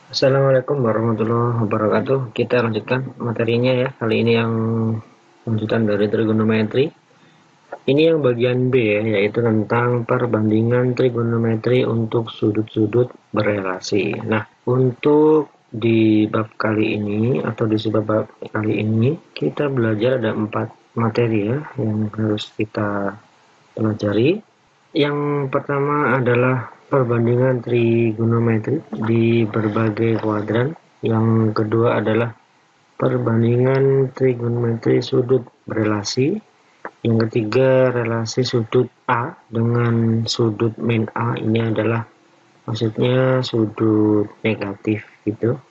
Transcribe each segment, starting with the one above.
Assalamualaikum warahmatullahi wabarakatuh. Kita lanjutkan materinya ya. Kali ini yang lanjutan dari trigonometri. Ini yang bagian B ya, yaitu tentang perbandingan trigonometri untuk sudut-sudut berelasi. Nah, untuk di bab kali ini atau di sebab kali ini kita belajar ada 4 materi ya yang harus kita pelajari. Yang pertama adalah perbandingan trigonometri di berbagai kuadran. Yang kedua adalah perbandingan trigonometri sudut berelasi. Yang ketiga, relasi sudut A dengan sudut min A. Ini adalah maksudnya sudut negatif gitu.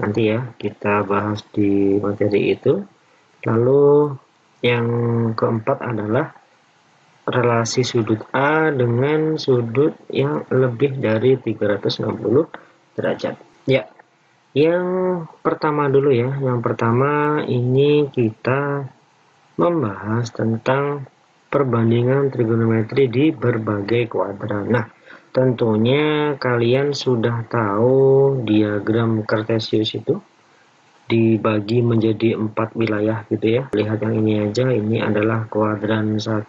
Nanti ya kita bahas di materi itu. Lalu yang keempat adalah relasi sudut A dengan sudut yang lebih dari 360 derajat. Ya, yang pertama dulu ya. Yang pertama ini kita membahas tentang perbandingan trigonometri di berbagai kuadran. Nah, tentunya kalian sudah tahu diagram Cartesius itu dibagi menjadi 4 wilayah gitu ya. Lihat yang ini aja, ini adalah kuadran 1,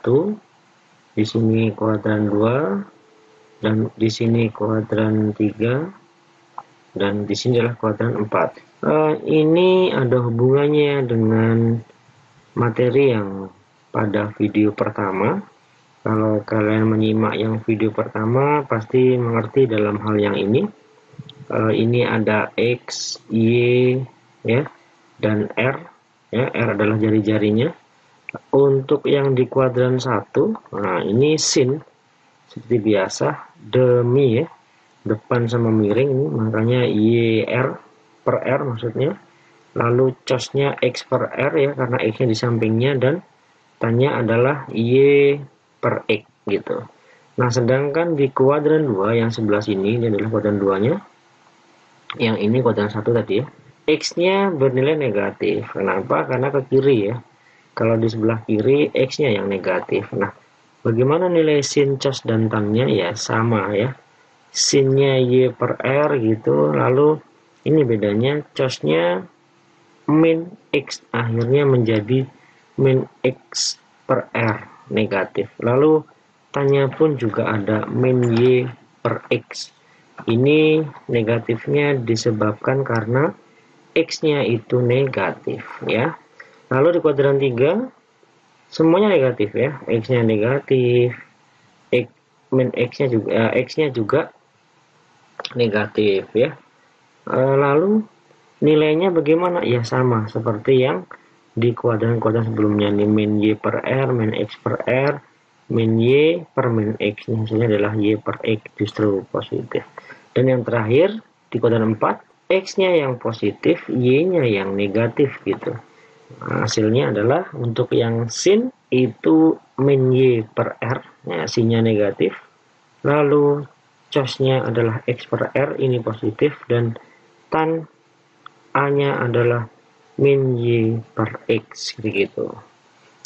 di sini kuadran 2, dan di sini kuadran 3, dan di sini adalah kuadran 4. Ini ada hubungannya dengan materi yang pada video pertama. Kalau kalian menyimak yang video pertama pasti mengerti dalam hal yang ini. Ini ada X, Y ya, dan R ya. R adalah jari-jarinya. Untuk yang di kuadran 1, nah ini sin seperti biasa, demi ya, depan sama miring ini, makanya YR per R maksudnya. Lalu cosnya X per R ya, karena X nya di sampingnya, dan tanya adalah Y per X gitu. Nah, sedangkan di kuadran 2 yang sebelah sini, ini adalah kuadran 2 nya, yang ini kuadran 1 tadi ya, X nya bernilai negatif. Kenapa? Karena ke kiri ya. Kalau di sebelah kiri X nya yang negatif. Nah, bagaimana nilai sin, cos, dan tan-nya? Ya sama ya, sin-nya Y per R gitu. Lalu ini bedanya, cos-nya min X, akhirnya menjadi min X per R negatif. Lalu tanya pun juga ada min Y per X. Ini negatifnya disebabkan karena X-nya itu negatif ya. Lalu di kuadran 3 semuanya negatif ya. X-nya negatif, min X-nya juga X-nya juga negatif ya. Lalu nilainya bagaimana? Ya sama seperti yang di kuadran-kuadran sebelumnya, nih min Y per R, min X per R, min Y per min X. Ini hasilnya adalah Y per X, justru positif. Dan yang terakhir di kuadran 4, X-nya yang positif, Y-nya yang negatif gitu. Nah, hasilnya adalah untuk yang sin itu min Y per R, ya, sin-nya negatif. Lalu cos-nya adalah X per R, ini positif, dan tan A-nya adalah min Y per X gitu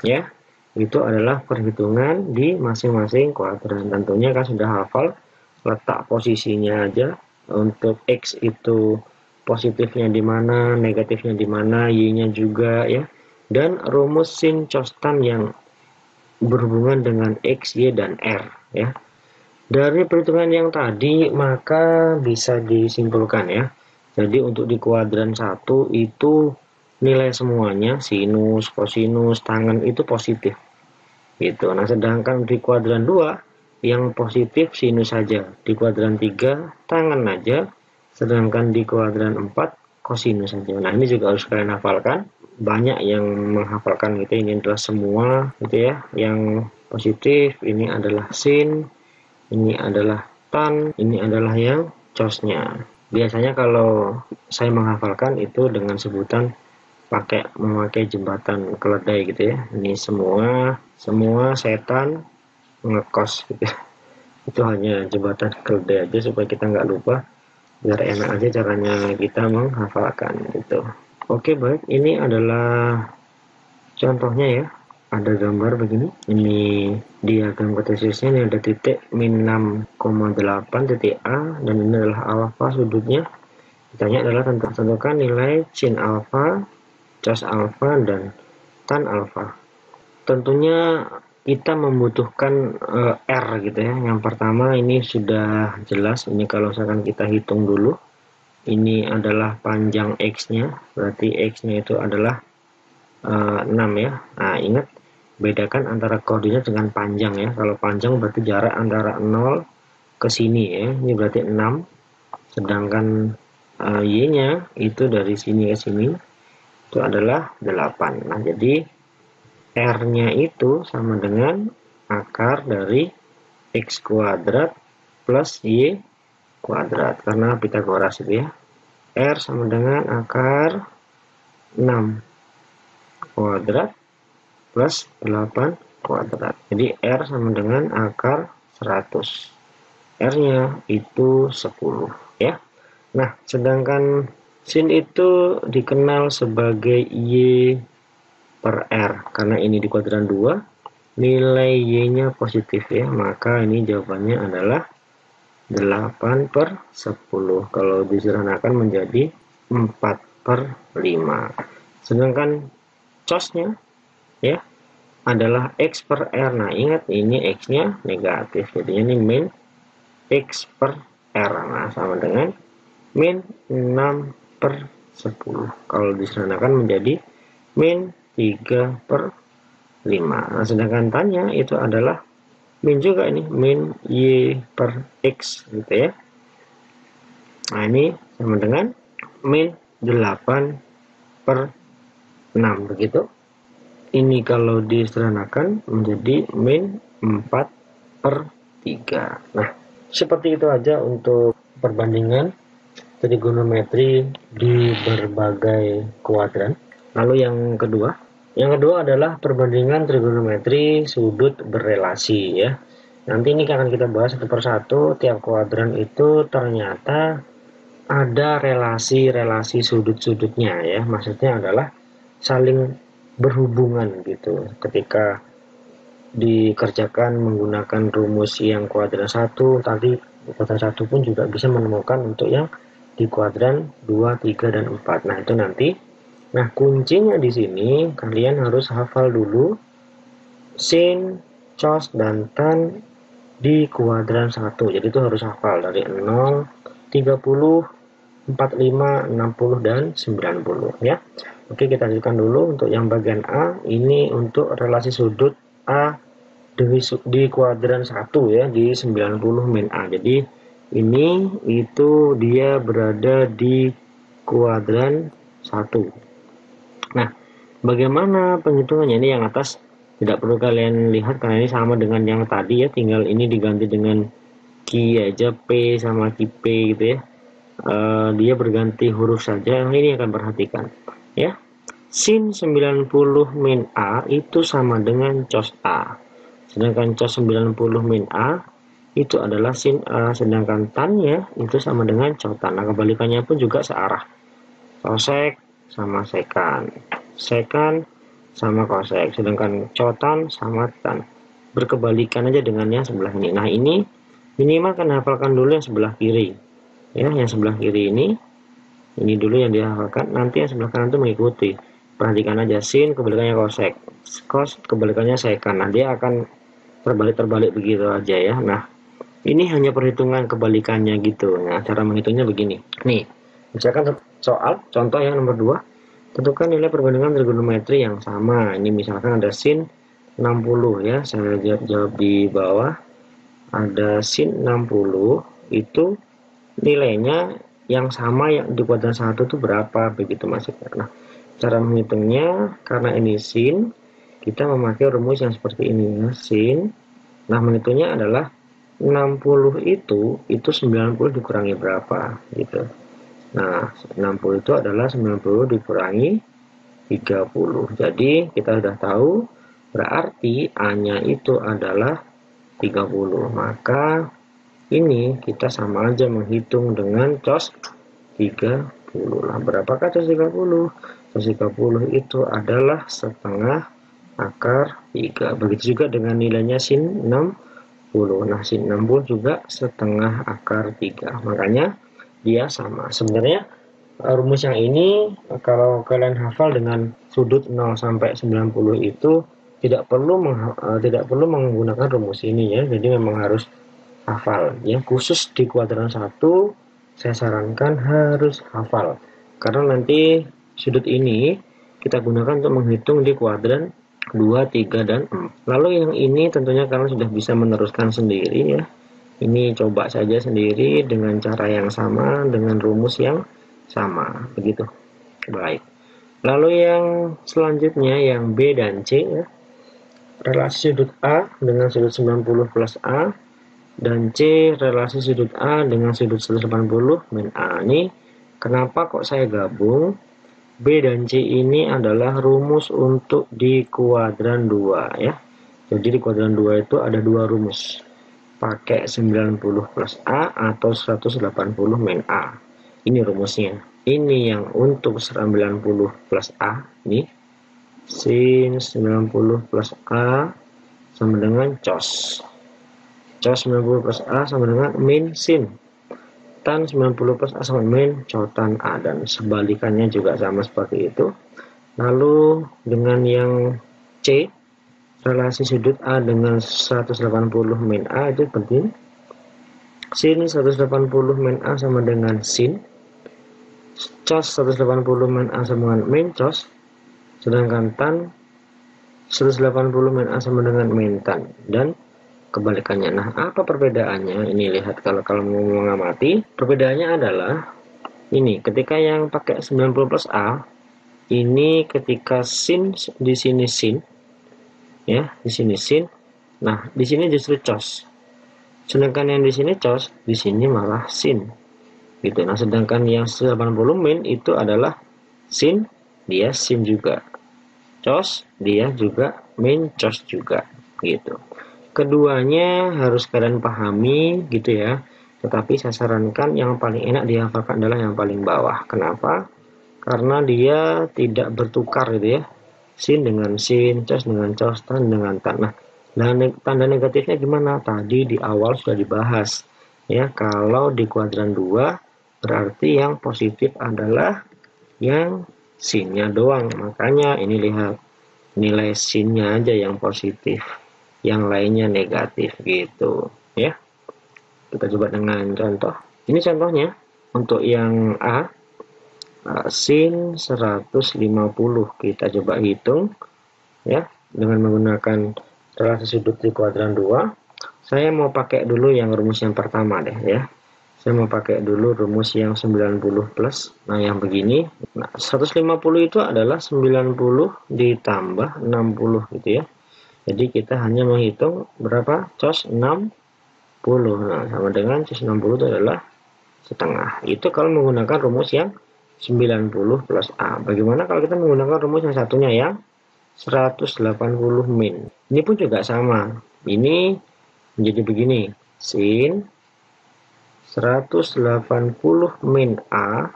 ya. Itu adalah perhitungan di masing-masing kuadran. Tentunya kan sudah hafal letak posisinya aja. Untuk X itu positifnya di mana, negatifnya di mana, Y-nya juga ya. Dan rumus sin, cos, tan yang berhubungan dengan X, Y, dan R ya. Dari perhitungan yang tadi maka bisa disimpulkan ya. Jadi untuk di kuadran 1 itu nilai semuanya, sinus, kosinus, tangen itu positif gitu. Nah, sedangkan di kuadran 2 yang positif sinus saja, di kuadran 3 tangen aja, sedangkan di kuadran 4 kosinus saja. Nah, ini juga harus kalian hafalkan. Banyak yang menghafalkan gitu. Ini adalah semua gitu ya. Yang positif ini adalah sin, ini adalah tan, ini adalah yang cosnya. Biasanya kalau saya menghafalkan itu dengan sebutan memakai jembatan keledai gitu ya. Ini semua setan ngekos gitu. Itu hanya jembatan keledai aja supaya kita nggak lupa, biar enak aja caranya kita menghafalkan gitu. Oke, baik, ini adalah contohnya ya. Ada gambar begini, ini diagram Cartesiusnya, ini ada titik min 6,8 titik A, dan ini adalah alfa sudutnya. Ditanya adalah tentang tentukan nilai sin alfa, cos alfa, dan tan alfa. Tentunya kita membutuhkan R gitu ya. Yang pertama ini sudah jelas, ini kalau misalkan kita hitung dulu, ini adalah panjang X-nya, berarti X-nya itu adalah 6 ya. Nah, ingat bedakan antara koordinat dengan panjang ya. Kalau panjang berarti jarak antara 0 ke sini ya. Ini berarti 6. Sedangkan Y-nya itu dari sini ke sini itu adalah 8. Nah, jadi R-nya itu sama dengan akar dari X kuadrat plus Y kuadrat. Karena Pitagoras itu ya. R sama dengan akar 6 kuadrat plus 8 kuadrat. Jadi R sama dengan akar 100. R-nya itu 10 ya. Nah, sedangkan sin itu dikenal sebagai Y per R. Karena ini di kuadran 2, nilai Y-nya positif ya. Maka ini jawabannya adalah 8 per 10. Kalau disederhanakan menjadi 4 per 5. Sedangkan cosnya ya adalah X per R. Nah, ingat ini X-nya negatif. Jadinya ini min X per R. Nah, sama dengan min 6 per 10. Kalau disederhanakan menjadi min 3 per 5. Nah, sedangkan tanya itu adalah min juga ini, min Y per X gitu ya. Nah, ini sama dengan min 8 per 6 begitu. Ini kalau disederhanakan menjadi min 4 per 3. Nah, seperti itu aja untuk perbandingan trigonometri di berbagai kuadran. Lalu yang kedua adalah perbandingan trigonometri sudut berrelasi ya. Nanti ini akan kita bahas satu persatu. Tiap kuadran itu ternyata ada relasi-relasi sudut-sudutnya ya. Maksudnya adalah saling berhubungan gitu. Ketika dikerjakan menggunakan rumus yang kuadran 1, tadi kuadran 1 pun juga bisa menemukan untuk yang di kuadran 2, 3, dan 4. Nah, itu nanti. Nah, kuncinya di sini kalian harus hafal dulu sin, cos, dan tan di kuadran 1. Jadi itu harus hafal dari 0, 30, 45, 60, dan 90 ya. Oke, kita lanjutkan dulu untuk yang bagian A. Ini untuk relasi sudut A di kuadran 1 ya, di 90 min A. Jadi ini itu dia berada di kuadran 1. Nah, bagaimana penghitungannya? Ini yang atas tidak perlu kalian lihat karena ini sama dengan yang tadi ya, tinggal ini diganti dengan Q aja, P sama Q P gitu ya. Dia berganti huruf saja. Nah, ini akan perhatikan ya. Sin 90 min A itu sama dengan cos A. Sedangkan cos 90 min A itu adalah sin A, sedangkan tannya itu sama dengan cotan. Nah, kebalikannya pun juga searah. Cosek sama sekan, sekan sama kosek, sedangkan cotan sama tan. Berkebalikan aja dengan yang sebelah ini. Nah, ini minimal kan hafalkan dulu yang sebelah kiri ya. Yang sebelah kiri ini dulu yang dihafalkan, nanti yang sebelah kanan itu mengikuti. Perhatikan aja, sin kebalikannya kosek, kos kebalikannya sekan. Nah, dia akan terbalik begitu aja ya. Nah, ini hanya perhitungan kebalikannya gitu. Nah, cara menghitungnya begini nih. Misalkan soal contoh yang nomor 2, tentukan nilai perbandingan trigonometri yang sama. Ini misalkan ada sin 60 ya, saya jawab di bawah. Ada sin 60 itu nilainya yang sama yang di kuadran 1 itu berapa begitu maksudnya. Nah, cara menghitungnya karena ini sin, kita memakai rumus yang seperti ini ya, sin. Nah, menghitungnya adalah 60 itu 90 dikurangi berapa gitu. Nah, 60 itu adalah 90 dikurangi 30. Jadi, kita sudah tahu berarti A-nya itu adalah 30. Maka ini kita sama aja menghitung dengan cos 30. Nah, berapakah cos 30? Cos 30 itu adalah setengah akar 3. Begitu juga dengan nilainya sin 60. Nah, sin 60 juga setengah akar 3. Makanya dia sama. Sebenarnya rumus yang ini kalau kalian hafal dengan sudut 0 sampai 90 itu tidak perlu menggunakan rumus ini ya. Jadi memang harus hafal ya. Khusus di kuadran 1 saya sarankan harus hafal. Karena nanti sudut ini kita gunakan untuk menghitung di kuadran 2, 3, dan 4. Lalu yang ini tentunya kalian sudah bisa meneruskan sendiri ya. Ini coba saja sendiri dengan cara yang sama, dengan rumus yang sama, begitu. Baik. Lalu yang selanjutnya yang B dan C ya. Relasi sudut A dengan sudut 90 plus A dan C relasi sudut A dengan sudut 180 min A. Ini kenapa kok saya gabung? B dan C ini adalah rumus untuk di kuadran 2 ya. Jadi di kuadran 2 itu ada dua rumus. Pakai 90 plus A atau 180 min A. Ini rumusnya. Ini yang untuk 90 plus A. Ini sin 90 plus A sama dengan cos. Cos 90 plus A sama dengan min sin. Tan 90 plus A sama min cotan A. Dan sebalikannya juga sama seperti itu. Lalu dengan yang C, relasi sudut A dengan 180 min A itu penting. Sin 180 min A sama dengan sin. Cos 180 min A sama dengan min cos. Sedangkan tan 180 min A sama dengan min tan. Dan kebalikannya. Nah, apa perbedaannya? Ini lihat kalau mau mengamati. Perbedaannya adalah ini, ketika yang pakai 90 plus A, ini ketika sin di sini sin ya, di sini sin. Nah, di sini justru cos. Sedangkan yang di sini cos, di sini malah sin. Gitu. Nah, sedangkan yang 180 min itu adalah sin, dia sin juga. Cos, dia juga min cos juga. Gitu. Keduanya harus kalian pahami gitu ya. Tetapi saya sarankan yang paling enak dihafalkan adalah yang paling bawah. Kenapa? Karena dia tidak bertukar gitu ya. Sin dengan sin, cos dengan cos, tan dengan tan. Nah, tanda negatifnya gimana? Tadi di awal sudah dibahas. Ya, kalau di kuadran 2 berarti yang positif adalah yang sinnya doang. Makanya ini lihat, nilai sinnya aja yang positif, yang lainnya negatif gitu ya. Kita coba dengan contoh. Ini contohnya untuk yang A, sin 150 kita coba hitung ya dengan menggunakan relasi sudut di kuadran 2. Saya mau pakai dulu yang rumus yang pertama deh ya. Saya mau pakai dulu rumus yang 90 plus. Nah, yang begini. Nah, 150 itu adalah 90 ditambah 60 gitu ya. Jadi kita hanya menghitung berapa? Cos 60. Nah, sama dengan cos 60 itu adalah setengah. Itu kalau menggunakan rumus yang 90 plus A. Bagaimana kalau kita menggunakan rumus yang satunya yang 180 min? Ini pun juga sama. Ini menjadi begini. Sin 180 min A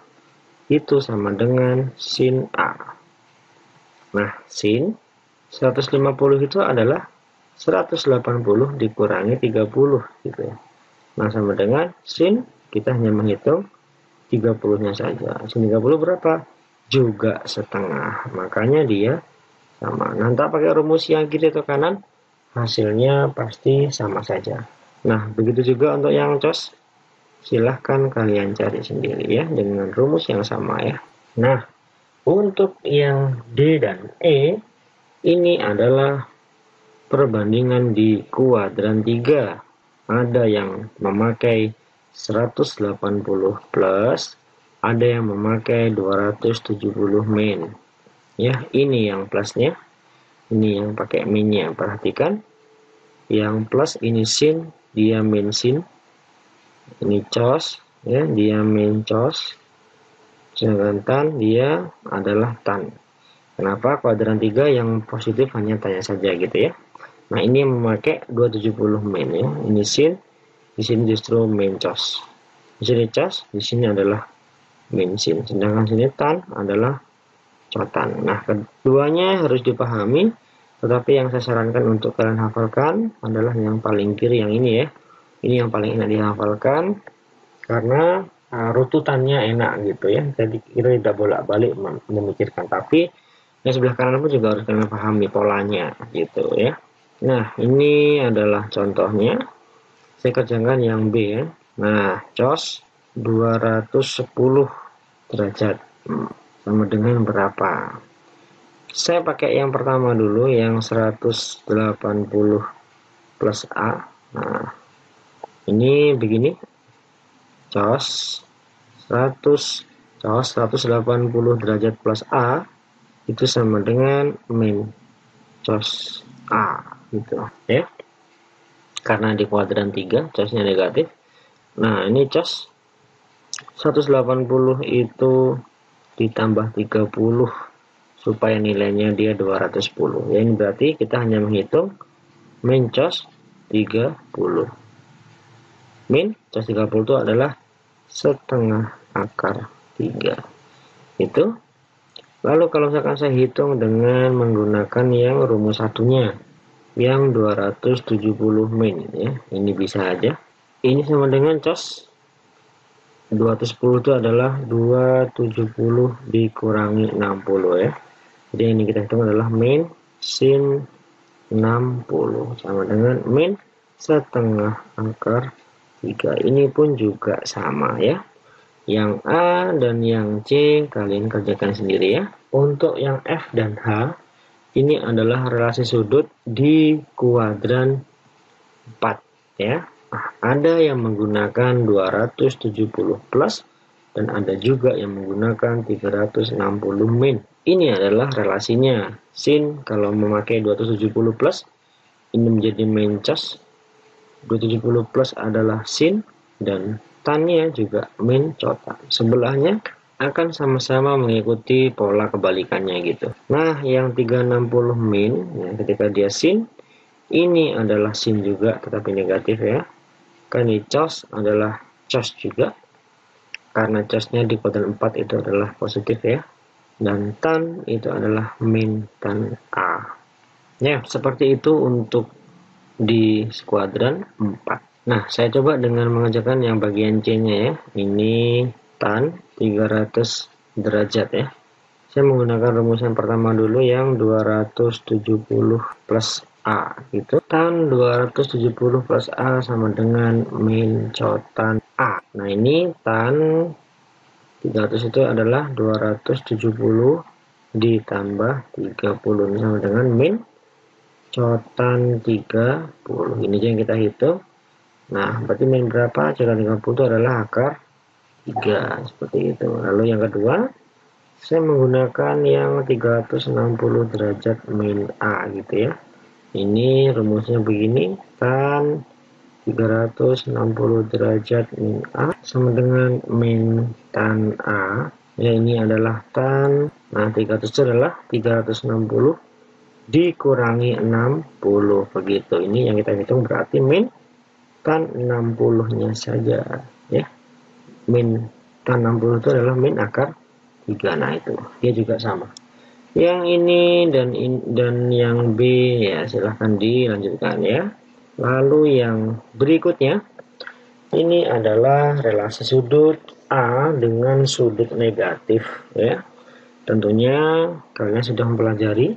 itu sama dengan sin A. Nah, sin 150 itu adalah 180 dikurangi 30 gitu ya. Nah, sama dengan sin, kita hanya menghitung 30-nya saja. Sin 30 berapa? Juga setengah. Makanya dia sama. Nah, entah pakai rumus yang kiri atau kanan, hasilnya pasti sama saja. Nah, begitu juga untuk yang cos. Silahkan kalian cari sendiri ya dengan rumus yang sama ya. Nah, untuk yang D dan E ini adalah perbandingan di kuadran 3. Ada yang memakai 180 plus, ada yang memakai 270 min. Ya, ini yang plusnya. Ini yang pakai minnya. Perhatikan. Yang plus ini sin, dia min sin. Ini cos ya, dia min cos. Sedangkan tan dia adalah tan. Kenapa? Kuadran 3 yang positif hanya tanya saja gitu ya. Nah, ini yang memakai 270 min ya. Ini sin, di sini justru min cos. Di sini cos, di sini adalah min sin. Sedangkan sini tan adalah cotan. Nah, keduanya harus dipahami, tetapi yang saya sarankan untuk kalian hafalkan adalah yang paling kiri yang ini ya. Ini yang paling enak dihafalkan karena rututannya enak gitu ya, jadi kita tidak bolak-balik memikirkan, tapi yang sebelah kanan pun juga harus kalian pahami polanya gitu ya. Nah, ini adalah contohnya, saya kerjakan yang B ya. Nah, cos 210 derajat sama dengan berapa? Saya pakai yang pertama dulu, yang 180 plus A. Nah, ini begini, cos 180 derajat plus A itu sama dengan min cos A gitu ya, karena di kuadran 3 cosnya negatif. Nah, ini cos 180 itu ditambah 30 supaya nilainya dia 210 ya. Ini berarti kita hanya menghitung min cos 30. Min cos 30 itu adalah setengah akar 3 itu. Lalu kalau misalkan saya hitung dengan menggunakan yang rumus satunya, yang 270 min ya, ini bisa aja. Ini sama dengan cos 210 itu adalah 270 dikurangi 60 ya. Jadi ini kita hitung adalah min sin 60 sama dengan min setengah akar 3. Ini pun juga sama ya. Yang A dan yang C kalian kerjakan sendiri ya. Untuk yang F dan H, ini adalah relasi sudut di kuadran 4 ya. Nah, ada yang menggunakan 270 plus dan ada juga yang menggunakan 360 min. Ini adalah relasinya. Sin kalau memakai 270 plus ini menjadi min cos. 270 plus adalah sin dan tannya juga min cota. Sebelahnya akan sama-sama mengikuti pola kebalikannya gitu. Nah, yang 360 min ya, ketika dia sin, ini adalah sin juga tetapi negatif ya. Kan ini cos adalah cos juga, karena cosnya di kuadran 4 itu adalah positif ya. Dan tan itu adalah min tan A. Ya, seperti itu untuk di kuadran 4. Nah, saya coba dengan mengerjakan yang bagian C-nya ya. Ini tan 300 derajat ya. Saya menggunakan rumusan pertama dulu yang 270 plus A gitu. Tan 270 plus A sama dengan min cotan A. Nah, ini tan 300 itu adalah 270 ditambah 30 sama dengan min cotan 30. Ini yang kita hitung. Nah, berarti min berapa? Cotan 30 itu adalah akar 3. Seperti itu. Lalu yang kedua, saya menggunakan yang 360 derajat min A gitu ya. Ini rumusnya begini. Tan 360 derajat min A sama dengan min tan A. Ya, ini adalah tan. Nah, 300 itu adalah 360 dikurangi 60 begitu. Ini yang kita hitung berarti min tan 60-nya saja ya. Min tan 60 itu adalah min akar 3. Nah, itu dia juga sama. Yang ini dan yang B ya silahkan dilanjutkan ya. Lalu yang berikutnya ini adalah relasi sudut A dengan sudut negatif ya. Tentunya kalian sudah mempelajari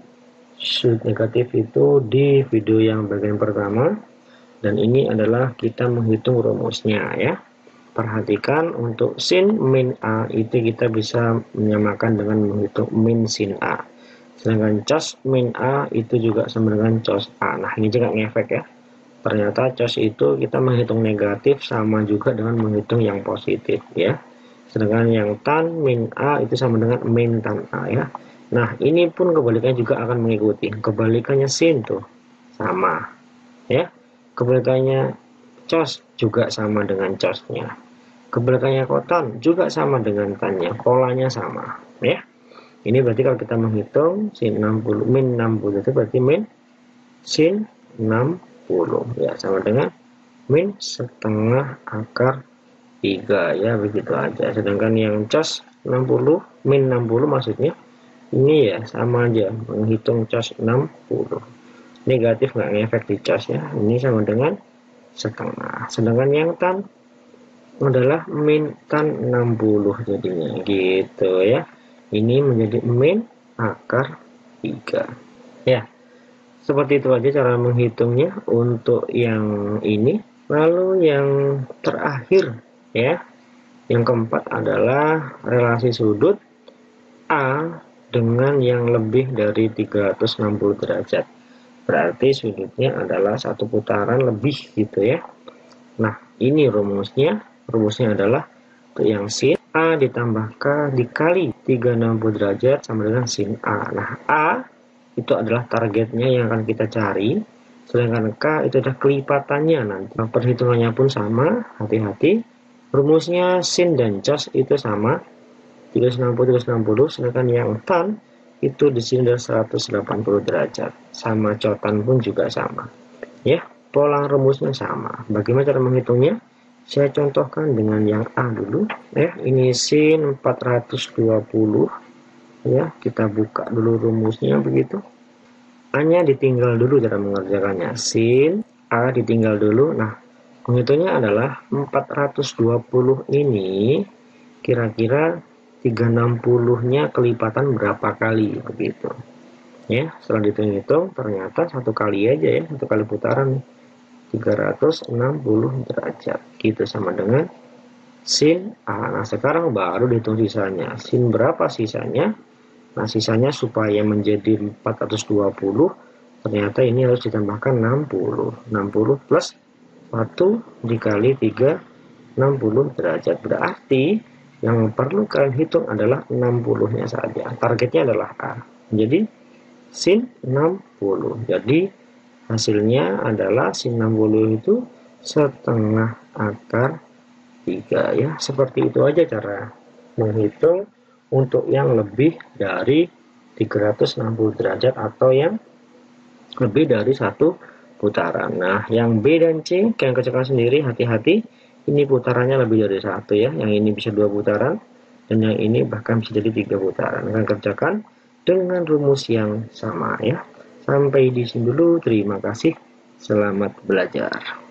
sudut negatif itu di video yang bagian pertama, dan ini adalah kita menghitung rumusnya ya. Perhatikan untuk sin min A itu kita bisa menyamakan dengan menghitung min sin A. Sedangkan cos min A itu juga sama dengan cos A. Nah, ini juga ngefek ya. Ternyata cos itu kita menghitung negatif sama juga dengan menghitung yang positif ya. Sedangkan yang tan min A itu sama dengan min tan A ya. Nah, ini pun kebalikannya juga akan mengikuti. Kebalikannya sin tuh sama ya. Kebalikannya cos juga sama dengan cosnya. Kebalikannya kotan juga sama dengan tannya. Polanya sama ya. Ini berarti kalau kita menghitung sin 60 min 60 itu berarti min sin 60 ya, sama dengan min setengah akar 3 ya, begitu aja. Sedangkan yang cos 60 min 60 maksudnya ini ya sama aja menghitung cos 60. Negatif nggak ngefek di cos ya. Ini sama dengan setengah. Sedangkan yang tan adalah min tan 60 jadinya gitu ya. Ini menjadi min akar 3 ya. Seperti itu aja cara menghitungnya untuk yang ini. Lalu yang terakhir ya, yang keempat adalah relasi sudut A dengan yang lebih dari 360 derajat. Berarti sudutnya adalah satu putaran lebih gitu ya. Nah, ini rumusnya. Rumusnya adalah untuk yang sin A ditambah K dikali 360 derajat sama dengan sin A. Nah, A itu adalah targetnya yang akan kita cari, sedangkan K itu adalah kelipatannya nanti. Nah, perhitungannya pun sama, hati-hati. Rumusnya sin dan cos itu sama, 360, sedangkan yang tan itu di sini adalah 180 derajat. Sama cotan pun juga sama. Ya, pola rumusnya sama. Bagaimana cara menghitungnya? Saya contohkan dengan yang A dulu. Ya, ini sin 420. Ya, kita buka dulu rumusnya begitu. A-nya ditinggal dulu cara mengerjakannya. Sin A ditinggal dulu. Nah, menghitungnya adalah 420 ini kira-kira 360-nya kelipatan berapa kali begitu. Ya, setelah dihitung ternyata satu kali aja ya, satu kali putaran 360 derajat. Gitu sama dengan sin A. Nah, sekarang baru dihitung sisanya. Sin berapa sisanya? Nah, sisanya supaya menjadi 420, ternyata ini harus ditambahkan 60. 60 plus 1 dikali 3, 60 derajat. Berarti yang perlu kalian hitung adalah 60-nya saja. Targetnya adalah A. Jadi, sin 60. Jadi, hasilnya adalah sin 60 itu setengah akar 3 ya. Seperti itu aja cara menghitung untuk yang lebih dari 360 derajat atau yang lebih dari satu putaran. Nah, yang B dan C kalian kerjakan sendiri, hati-hati. Ini putarannya lebih dari satu ya. Yang ini bisa 2 putaran dan yang ini bahkan bisa jadi 3 putaran. Kalian kerjakan dengan rumus yang sama ya. Sampai di sini dulu. Terima kasih. Selamat belajar.